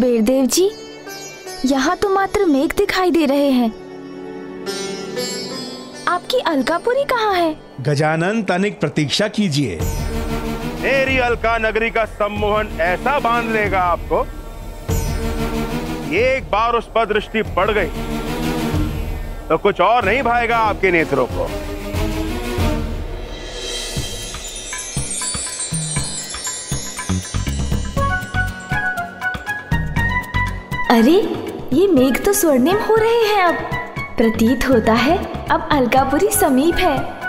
कुबेर देव जी, यहाँ तो मात्र मेघ दिखाई दे रहे हैं। आपकी अलकापुरी कहाँ है? गजानन, तनिक प्रतीक्षा कीजिए। मेरी अलका नगरी का सम्मोहन ऐसा बांध लेगा आपको, एक बार उस पर दृष्टि पड़ गई तो कुछ और नहीं भाएगा आपके नेत्रों को। अरे, ये मेघ तो स्वर्णिम हो रहे हैं। अब प्रतीत होता है अब अलकापुरी समीप है।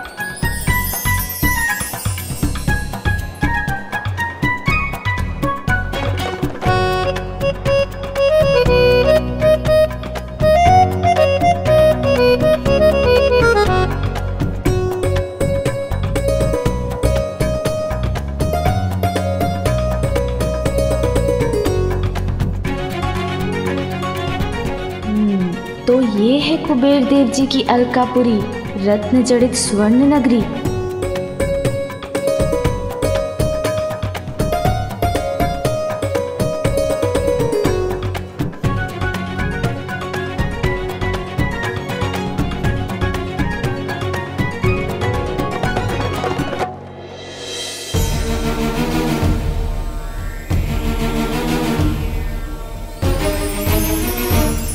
तो ये है कुबेर देव जी की अलकापुरी, रत्न जड़ित स्वर्ण नगरी।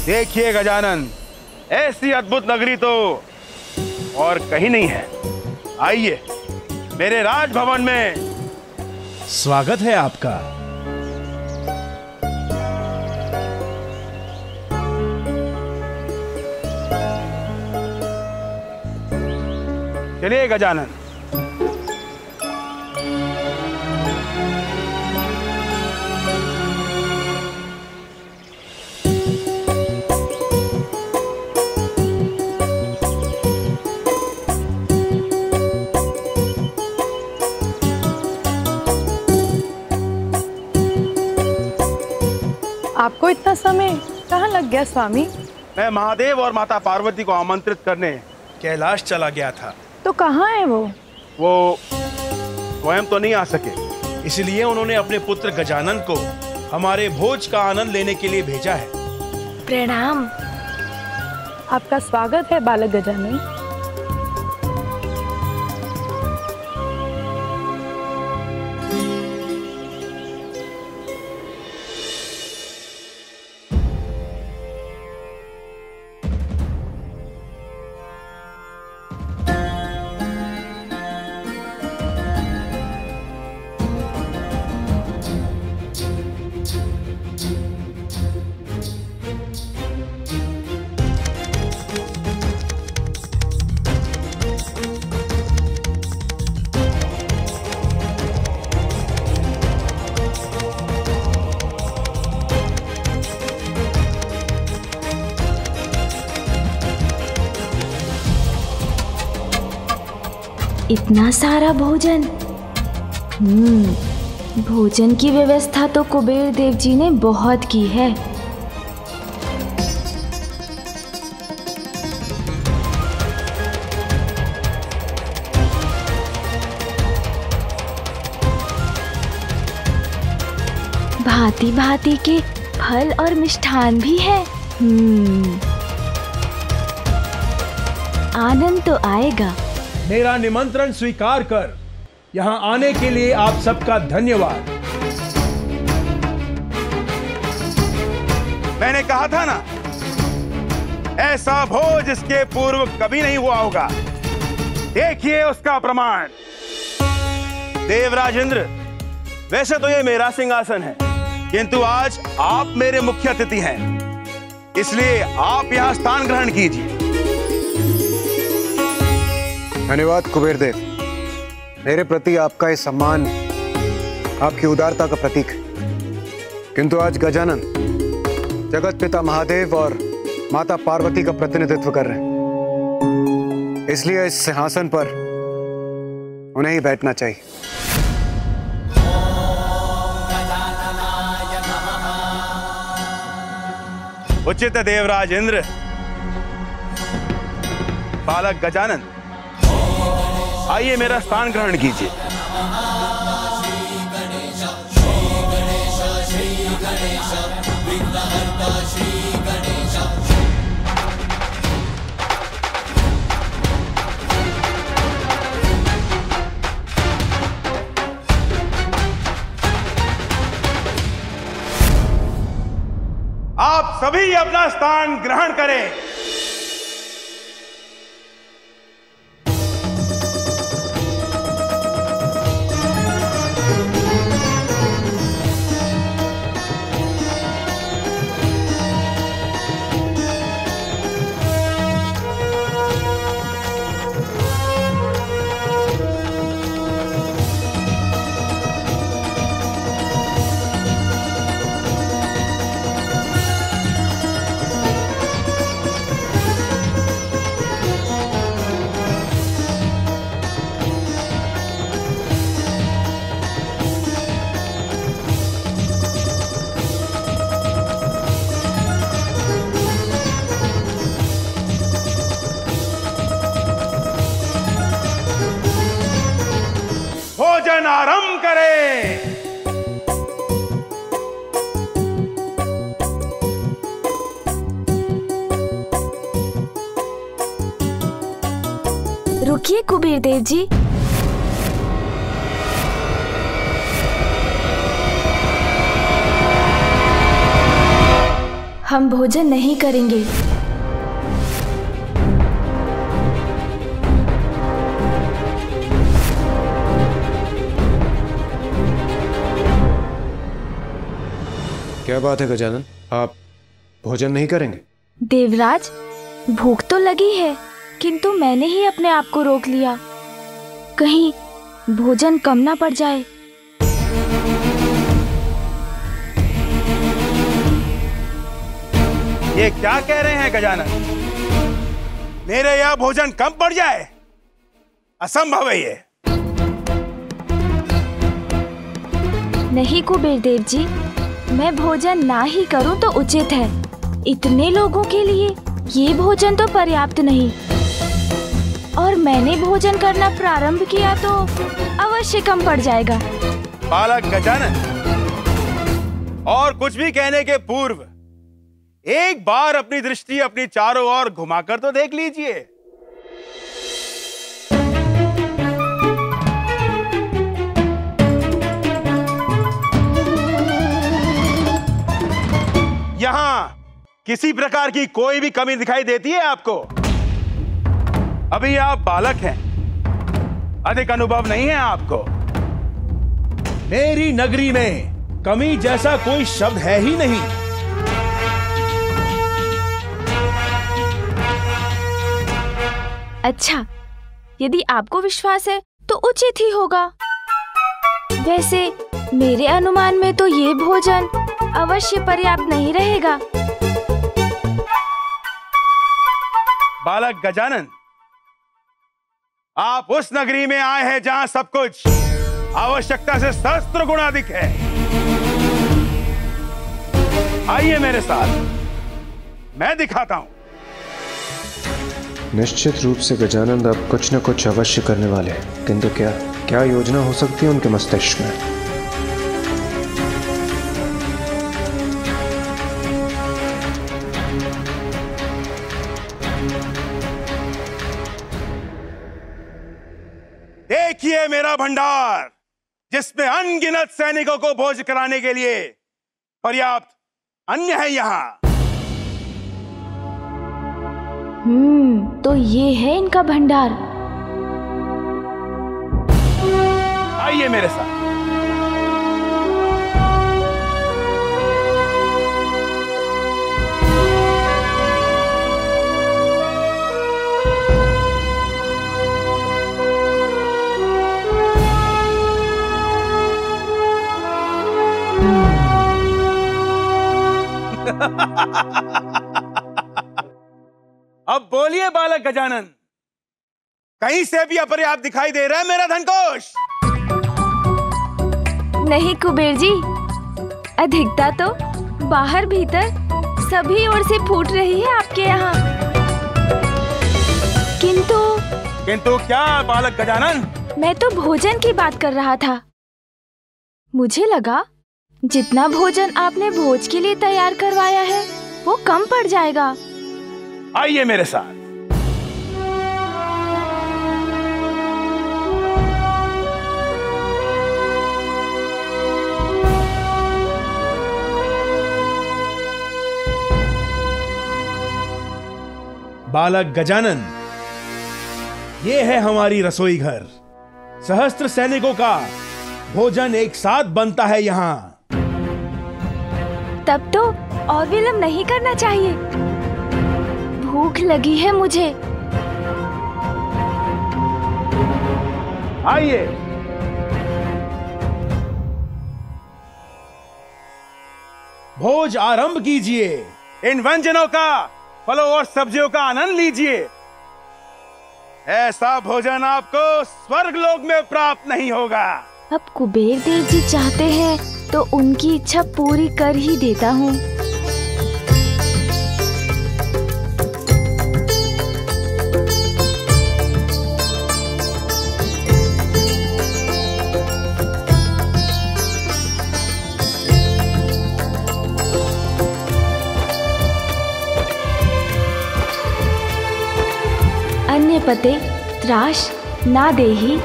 देखिए गजानन, ऐसी अद्भुत नगरी तो और कहीं नहीं है। आइए मेरे राजभवन में। स्वागत है आपका। चलिए गजानन। आपको इतना समय कहाँ लग गया स्वामी? मैं महादेव और माता पार्वती को आमंत्रित करने कैलाश चला गया था। तो कहाँ है वो? वो स्वयं तो नहीं आ सके, इसलिए उन्होंने अपने पुत्र गजानन को हमारे भोज का आनंद लेने के लिए भेजा है। प्रणाम। आपका स्वागत है बालक गजानन। इतना सारा भोजन। भोजन की व्यवस्था तो कुबेर देव जी ने बहुत की है। भांति भांति के फल और मिष्ठान भी है। आनंद तो आएगा। मेरा निमंत्रण स्वीकार कर यहाँ आने के लिए आप सबका धन्यवाद। मैंने कहा था ना, ऐसा भोज इसके पूर्व कभी नहीं हुआ होगा। देखिए उसका प्रमाण। देवराज इंद्र, वैसे तो ये मेरा सिंहासन है, किंतु आज आप मेरे मुख्य अतिथि हैं, इसलिए आप यहाँ स्थान ग्रहण कीजिए। धन्यवाद कुबेर देव। मेरे प्रति आपका ये सम्मान आपकी उदारता का प्रतीक है। किंतु आज गजानन जगत पिता महादेव और माता पार्वती का प्रतिनिधित्व कर रहे हैं, इसलिए इस सिंहासन पर उन्हें ही बैठना चाहिए। उचित देवराज इंद्र। बालक गजानन, आइए मेरा स्थान ग्रहण कीजिए। श्री गणेश आप सभी अपना स्थान ग्रहण करें। भोजन आरंभ करें। रुकिए कुबेर देव जी, हम भोजन नहीं करेंगे। क्या बात है गजानन, आप भोजन नहीं करेंगे? देवराज, भूख तो लगी है, किंतु मैंने ही अपने आप को रोक लिया, कहीं भोजन कम ना पड़ जाए। ये क्या कह रहे हैं गजानन? मेरे यहाँ भोजन कम पड़ जाए? असंभव है ये। नहीं कुबेर देव जी, मैं भोजन ना ही करूं तो उचित है। इतने लोगों के लिए ये भोजन तो पर्याप्त नहीं, और मैंने भोजन करना प्रारंभ किया तो अवश्य कम पड़ जाएगा। बालक गजानन, और कुछ भी कहने के पूर्व एक बार अपनी दृष्टि अपनी चारों ओर घुमाकर तो देख लीजिए। यहां किसी प्रकार की कोई भी कमी दिखाई देती है आपको? अभी आप बालक हैं, अधिक अनुभव नहीं है आपको। मेरी नगरी में कमी जैसा कोई शब्द है ही नहीं। अच्छा, यदि आपको विश्वास है तो उचित ही होगा। वैसे मेरे अनुमान में तो ये भोजन अवश्य पर्याप्त नहीं रहेगा। बालक गजानन, आप उस नगरी में आए हैं जहां सब कुछ आवश्यकता से सहस्त्र गुना अधिक है। आइए मेरे साथ, मैं दिखाता हूं। निश्चित रूप से गजानंद अब कुछ न कुछ अवश्य करने वाले हैं, किंतु क्या योजना हो सकती है उनके मस्तिष्क में? देखिए मेरा भंडार, जिसमें अनगिनत सैनिकों को भोज कराने के लिए पर्याप्त अन्न है यहाँ। तो ये है इनका भंडार। आइए मेरे साथ। अब बोलिए बालक गजानन, कहीं से भी अपर्याप्त दिखाई दे रहा है मेरा धनकोष? नहीं कुबेर जी, अधिकता तो बाहर भीतर सभी ओर से फूट रही है आपके यहाँ। किंतु क्या बालक गजानन? मैं तो भोजन की बात कर रहा था। मुझे लगा जितना भोजन आपने भोज के लिए तैयार करवाया है वो कम पड़ जाएगा। आइए मेरे साथ। बालक गजानन, ये है हमारी रसोई घर। सहस्त्र सैनिकों का भोजन एक साथ बनता है यहाँ। तब तो और विलंब नहीं करना चाहिए। भूख लगी है मुझे। आइए। भोज आरंभ कीजिए। इन व्यंजनों का, फलों और सब्जियों का आनंद लीजिए। ऐसा भोजन आपको स्वर्गलोक में प्राप्त नहीं होगा। अब कुबेर देव जी चाहते हैं तो उनकी इच्छा पूरी कर ही देता हूँ। अन्य पते त्राश ना देहि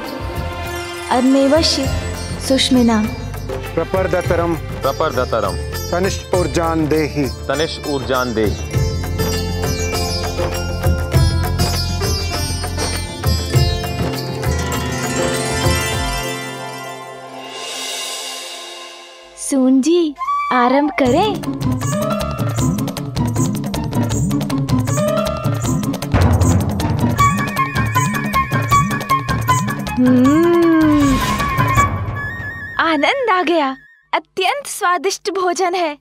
अन्नेवश्य सुष्मिना प्रपर्दतरम तनिष्ठ ऊर्जान देहि। सून जी, आरंभ करें। आनंद आ गया। अत्यंत स्वादिष्ट भोजन है।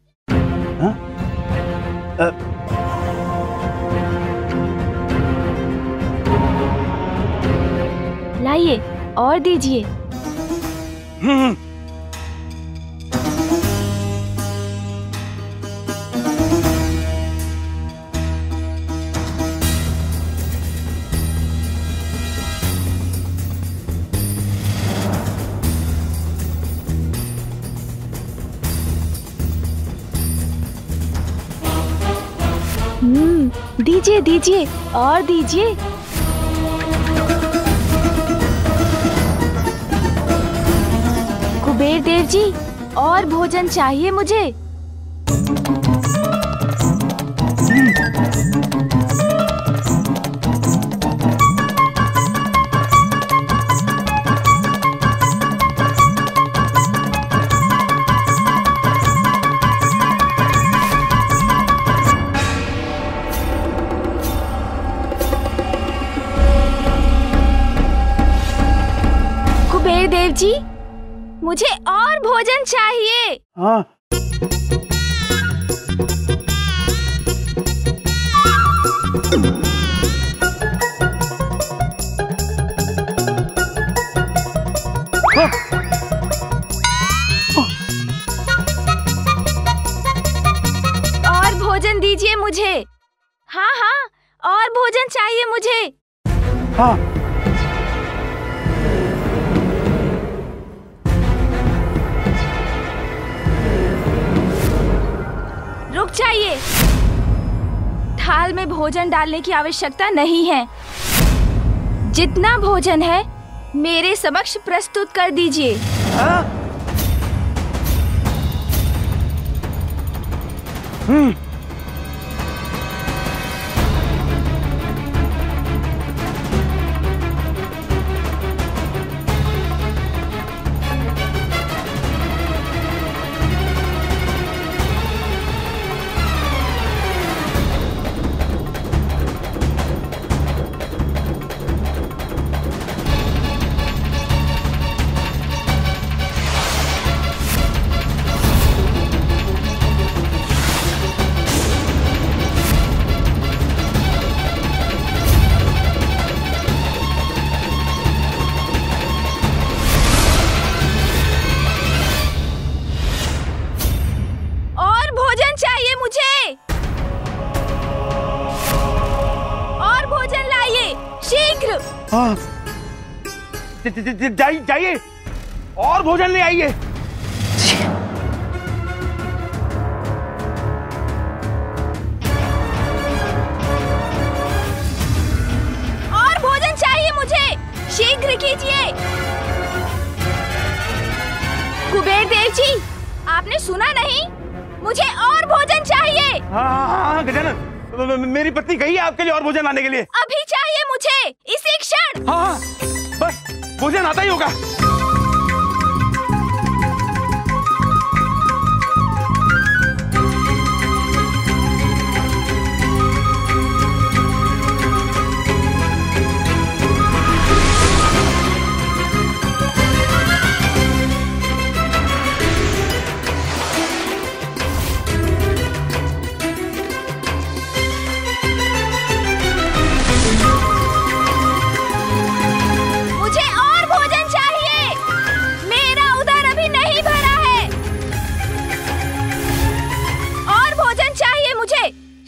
लाइए और दीजिए। दीजिए दीजिए और दीजिए। कुबेर देव जी, और भोजन चाहिए मुझे। देव जी, मुझे और भोजन चाहिए। हाँ। और भोजन दीजिए मुझे। हाँ हाँ, और भोजन चाहिए मुझे। हाँ। रुक जाइए। थाल में भोजन डालने की आवश्यकता नहीं है। जितना भोजन है मेरे समक्ष प्रस्तुत कर दीजिए। हाँ। जाइए और भोजन ले आइए। हाँ गजानन, मेरी पत्नी गई है आपके लिए और भोजन लाने के लिए। अभी चाहिए मुझे, इसी क्षण। हाँ बस भोजन आता ही होगा।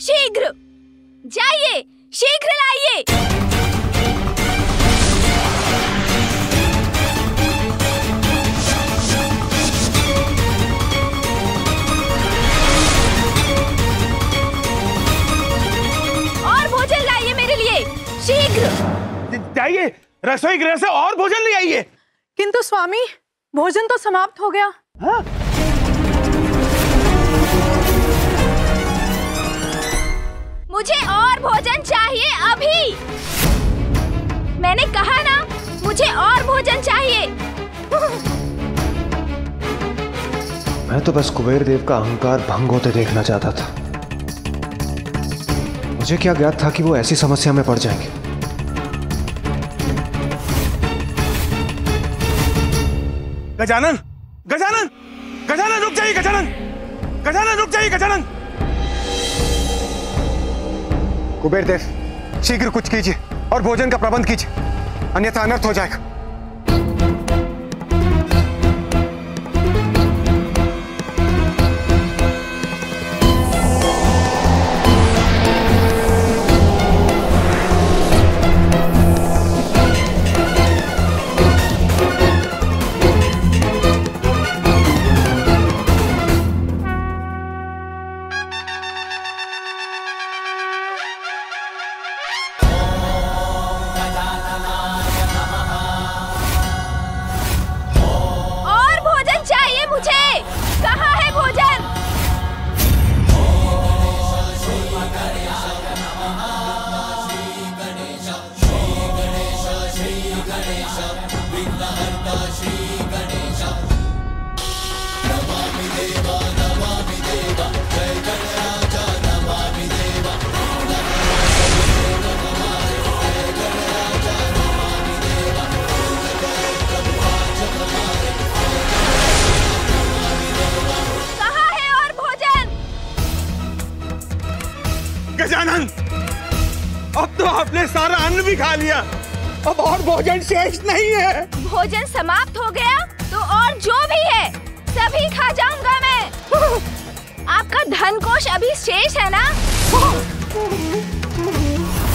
शीघ्र जाइए, शीघ्र लाइए। और भोजन लाइए मेरे लिए, शीघ्र जाइए, रसोई गृह से और भोजन ले आइए। किंतु स्वामी, भोजन तो समाप्त हो गया। हाँ? मुझे और भोजन चाहिए अभी। मैंने कहा ना, मुझे और भोजन चाहिए। मैं तो बस कुबेर देव का अहंकार भंग होते देखना चाहता था। मुझे क्या ज्ञात था कि वो ऐसी समस्या में पड़ जाएंगे। गजानन, गजानन, गजानन रुक जाइए, गजानन, गजानन रुक जाइए, गजानन। कुबेर देव, शीघ्र कुछ कीजिए और भोजन का प्रबंध कीजिए, अन्यथा अनर्थ हो जाएगा। गजानन, अब तो आपने सारा अन्न भी खा लिया, अब और भोजन शेष नहीं है। भोजन समाप्त हो गया तो और जो भी है सभी खा जाऊंगा मैं। आपका धन कोष अभी शेष है ना?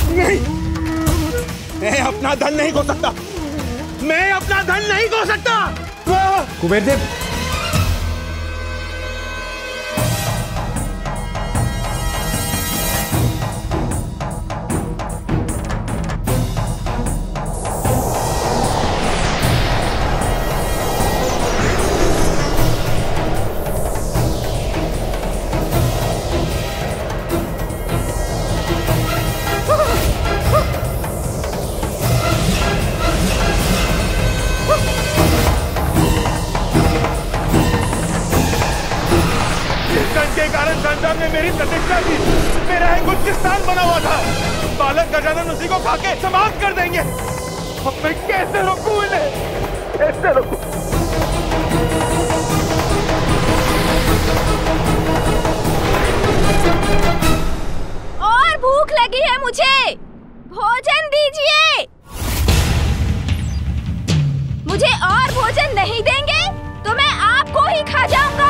नहीं, मैं अपना धन नहीं खो सकता, मैं अपना धन नहीं खो सकता। कुबेर देव, के कारण संसार में मेरी प्रतिष्ठा थी, मेरा एक उच्च स्थान बना हुआ था। बालक गजानन उसी को खाके समाप्त कर देंगे। अब मैं कैसे रोकूं इन्हें, कैसे रोकूं? और भूख लगी है मुझे, भोजन दीजिए। मुझे और भोजन नहीं देंगे तो मैं आपको ही खा जाऊंगा।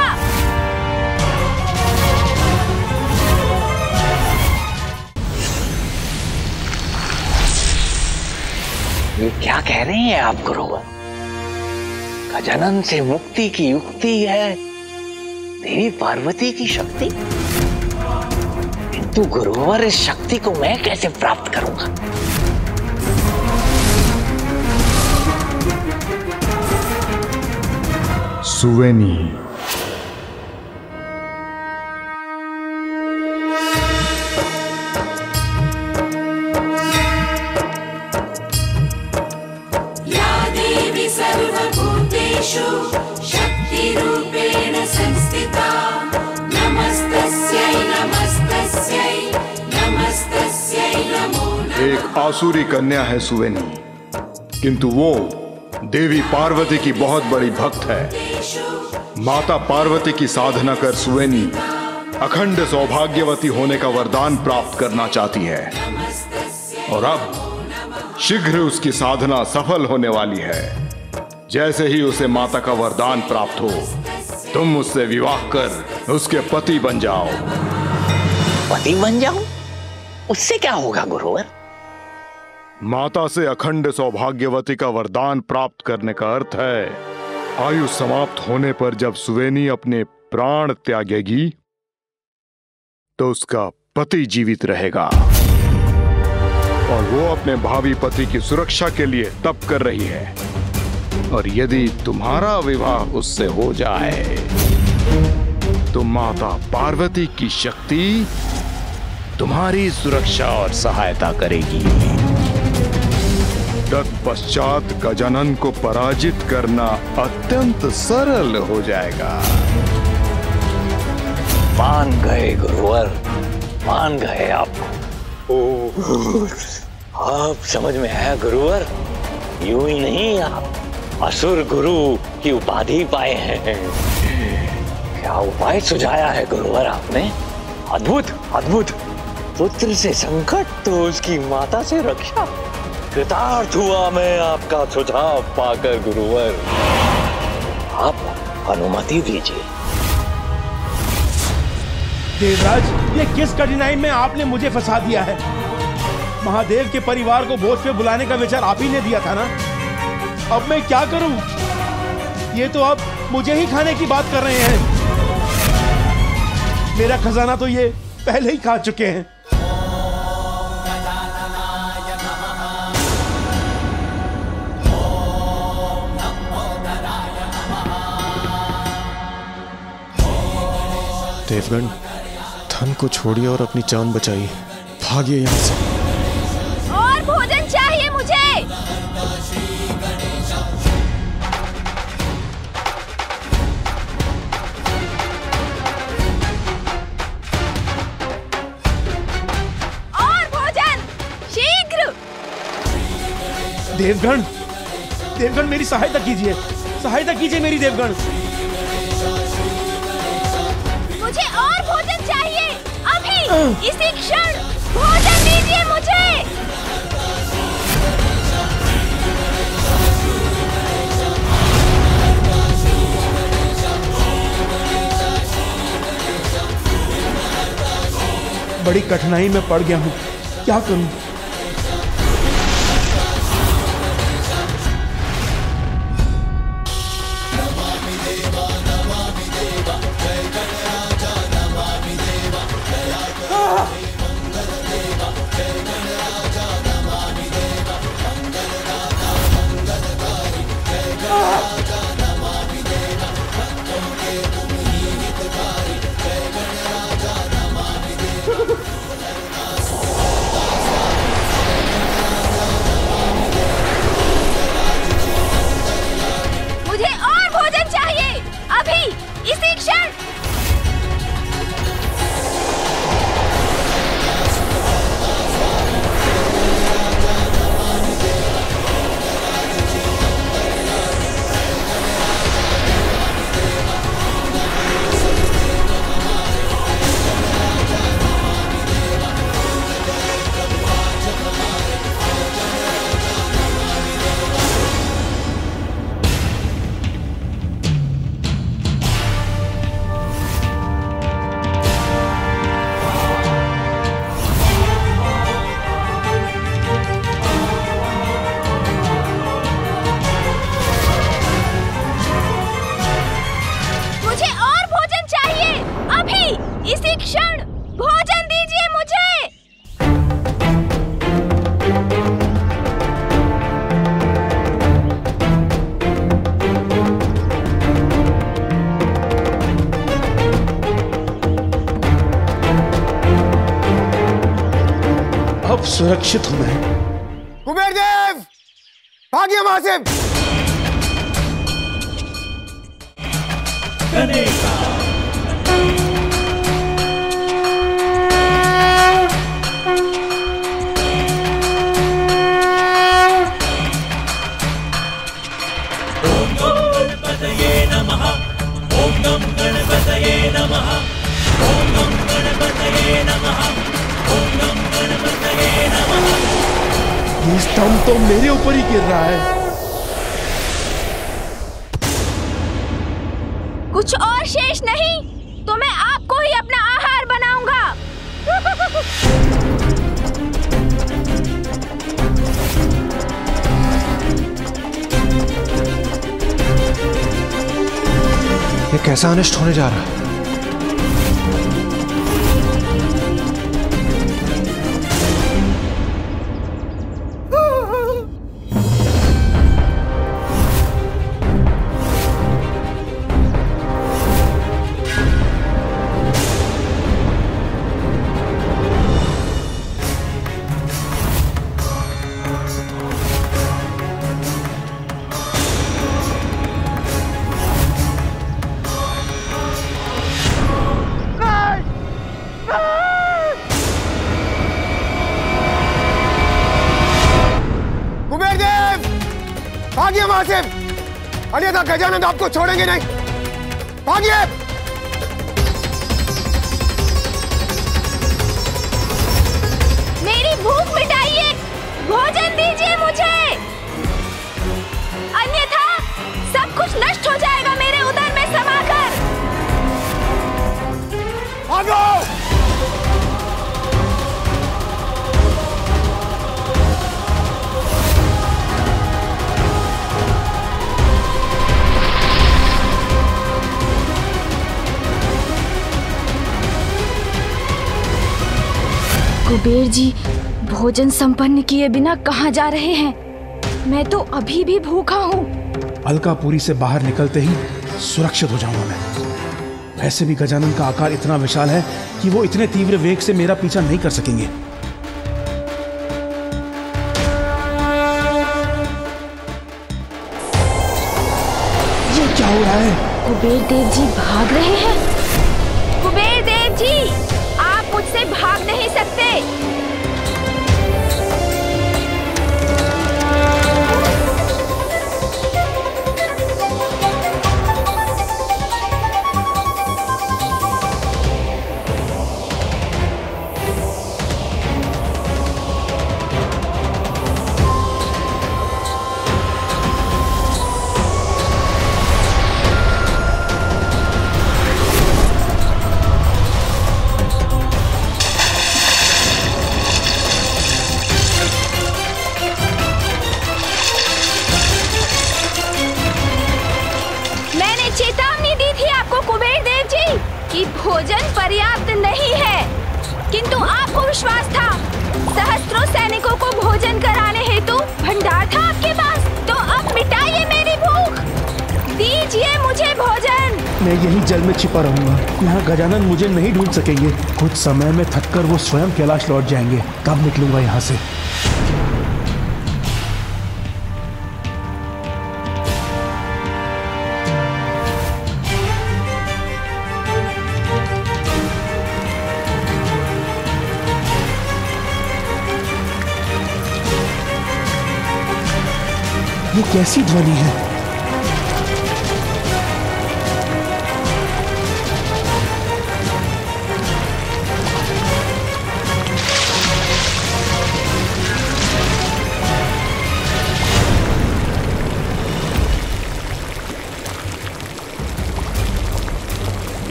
ये क्या कह रहे हैं आप गुरुवर? गजानन से मुक्ति की युक्ति है देवी पार्वती की शक्ति, किंतु गुरुवर इस शक्ति को मैं कैसे प्राप्त करूंगा? सुवेनी, एक आसुरी कन्या है सुवेनी, किंतु वो देवी पार्वती की बहुत बड़ी भक्त है। माता पार्वती की साधना कर सुवेनी अखंड सौभाग्यवती होने का वरदान प्राप्त करना चाहती है और अब शीघ्र उसकी साधना सफल होने वाली है। जैसे ही उसे माता का वरदान प्राप्त हो, तुम उससे विवाह कर उसके पति बन जाओ। पति बन जाऊं? उससे क्या होगा गुरुवर? माता से अखंड सौभाग्यवती का वरदान प्राप्त करने का अर्थ है आयु समाप्त होने पर जब सुवेनी अपने प्राण त्यागेगी तो उसका पति जीवित रहेगा और वो अपने भावी पति की सुरक्षा के लिए तप कर रही है। और यदि तुम्हारा विवाह उससे हो जाए तो माता पार्वती की शक्ति तुम्हारी सुरक्षा और सहायता करेगी। तत्पश्चात गजानन को पराजित करना अत्यंत सरल हो जाएगा। मान गए गुरुवर, मान गए आप। आप समझ में आया गुरुवर? यूं ही नहीं, आप असुर गुरु की उपाधि पाए हैं। क्या उपाय सुझाया है गुरुवर आपने? अद्भुत अद्भुत। पुत्र से संकट तो उसकी माता से रक्षा। कृतार्थ हुआ मैं आपका सुझाव पाकर गुरुवर। आप अनुमति दीजिए। देवराज, ये किस कठिनाई में आपने मुझे फंसा दिया है? महादेव के परिवार को भोज पे बुलाने का विचार आप ही ने दिया था ना? अब मैं क्या करूं? ये तो अब मुझे ही खाने की बात कर रहे हैं। मेरा खजाना तो ये पहले ही खा चुके हैं। देवगण, धन को छोड़िए और अपनी जान बचाइए। भागिए यहाँ से। और भोजन चाहिए मुझे। और भोजन शीघ्र। देवगण, देवगण मेरी सहायता कीजिए, सहायता कीजिए मेरी देवगण। मुझे और भोजन चाहिए अभी, इसी क्षण भोजन दीजिए मुझे। बड़ी कठिनाई में पड़ गया हूं, क्या करूं? मुझे और भोजन चाहिए अभी, इसी क्षण। इसी क्षण भोजन दीजिए मुझे। अब सुरक्षित हूं मैं। कुबेर देव, भागिए वहां से। दम तो मेरे ऊपर ही गिर रहा है। कुछ और शेष नहीं तो मैं आपको ही अपना आहार बनाऊंगा। ये कैसा अनिष्ट होने जा रहा है? भागिए वहां से, अन्यथा गजानन आपको छोड़ेंगे नहीं। भागिए। मेरी भूख मिटाइए, भोजन दीजिए मुझे, अन्यथा सब कुछ नष्ट हो जाएगा मेरे उदर में समाकर। भागो। कुबेर जी, भोजन संपन्न किए बिना कहाँ जा रहे हैं? मैं तो अभी भी भूखा हूँ। अलकापुरी से बाहर निकलते ही सुरक्षित हो जाऊंगा मैं। वैसे भी गजानन का आकार इतना विशाल है कि वो इतने तीव्र वेग से मेरा पीछा नहीं कर सकेंगे। ये क्या हो रहा है? कुबेर देव जी भाग रहे हैं। कुबेर देव जी, आप मुझसे भाग नहीं सकते। भोजन पर्याप्त नहीं है, किंतु आपको विश्वास था। सहस्त्रों सैनिकों को भोजन कराने हेतु भंडार था आपके पास। तो अब मिटाइए मेरी भूख, दीजिए मुझे भोजन। मैं यहीं जल में छिपा रहूंगा, यहाँ गजानन मुझे नहीं ढूंढ सकेंगे। कुछ समय में थककर वो स्वयं कैलाश लौट जाएंगे, तब निकलूंगा यहाँ से। ये कैसी ध्वनि है?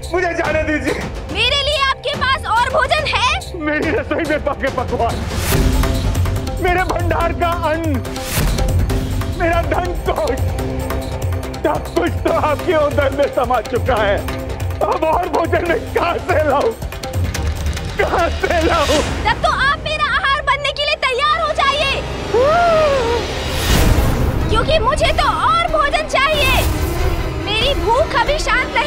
मुझे जाने दीजिए। मेरे लिए आपके पास और भोजन है? मेरी रसोई में पके पकवान, मेरे भंडार का अन्न, मेरा धन कोष, सब कुछ तो आपके उदर में समा चुका है। अब और भोजन में कहां से लाऊं? कहां से लाऊं? तब तो आप मेरा आहार बनने के लिए तैयार हो जाइए, क्योंकि मुझे तो और भोजन चाहिए। मेरी भूख अभी शांत नहीं